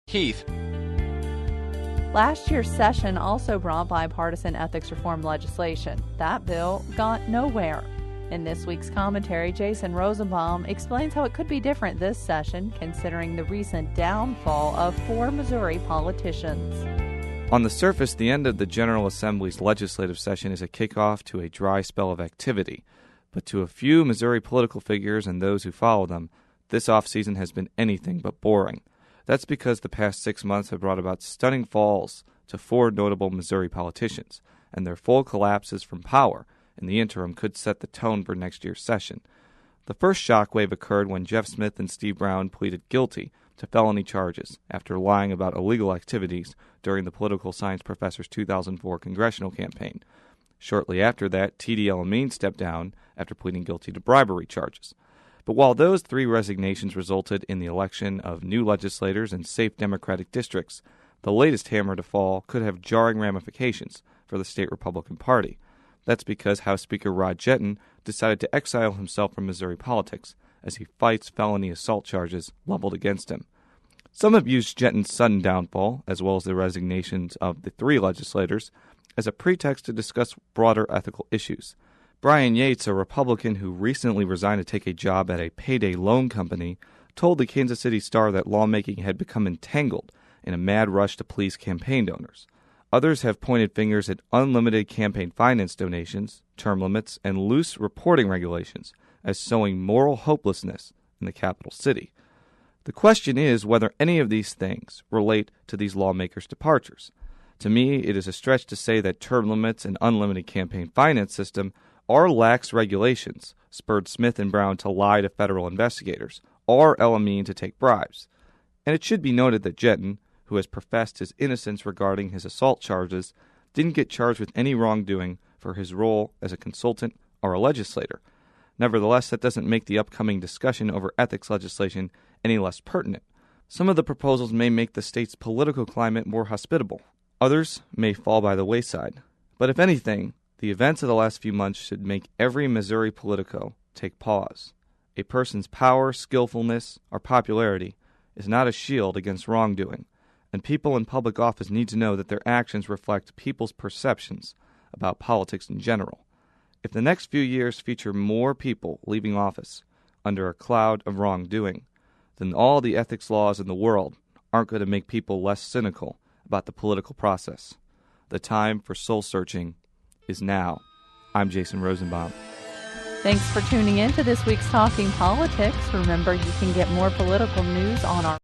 Keith. Last year's session also brought bipartisan ethics reform legislation. That bill got nowhere. In this week's commentary, Jason Rosenbaum explains how it could be different this session, considering the recent downfall of 4 Missouri politicians. On the surface, the end of the General Assembly's legislative session is a kickoff to a dry spell of activity. But to a few Missouri political figures and those who follow them, this offseason has been anything but boring. That's because the past 6 months have brought about stunning falls to 4 notable Missouri politicians, and their full collapses from power in the interim could set the tone for next year's session. The first shockwave occurred when Jeff Smith and Steve Brown pleaded guilty to felony charges after lying about illegal activities during the political science professor's 2004 congressional campaign. Shortly after that, T.D. Elamine stepped down after pleading guilty to bribery charges. But while those 3 resignations resulted in the election of new legislators in safe Democratic districts, the latest hammer to fall could have jarring ramifications for the state Republican Party. That's because House Speaker Rod Jetton decided to exile himself from Missouri politics as he fights felony assault charges leveled against him. Some have used Jetton's sudden downfall, as well as the resignations of the 3 legislators, as a pretext to discuss broader ethical issues. Brian Yates, a Republican who recently resigned to take a job at a payday loan company, told the Kansas City Star that lawmaking had become entangled in a mad rush to please campaign donors. Others have pointed fingers at unlimited campaign finance donations, term limits, and loose reporting regulations as sowing moral hopelessness in the capital city. The question is whether any of these things relate to these lawmakers' departures. To me, it is a stretch to say that term limits and unlimited campaign finance system are lax regulations spurred Smith and Brown to lie to federal investigators, or Elamine to take bribes. And it should be noted that Jetton, who has professed his innocence regarding his assault charges, didn't get charged with any wrongdoing for his role as a consultant or a legislator. Nevertheless, that doesn't make the upcoming discussion over ethics legislation any less pertinent. Some of the proposals may make the state's political climate more hospitable. Others may fall by the wayside. But if anything, the events of the last few months should make every Missouri politico take pause. A person's power, skillfulness, or popularity is not a shield against wrongdoing, and people in public office need to know that their actions reflect people's perceptions about politics in general. If the next few years feature more people leaving office under a cloud of wrongdoing, then all the ethics laws in the world aren't going to make people less cynical about the political process. The time for soul-searching is now. I'm Jason Rosenbaum. Thanks for tuning in to this week's Talking Politics. Remember, you can get more political news on our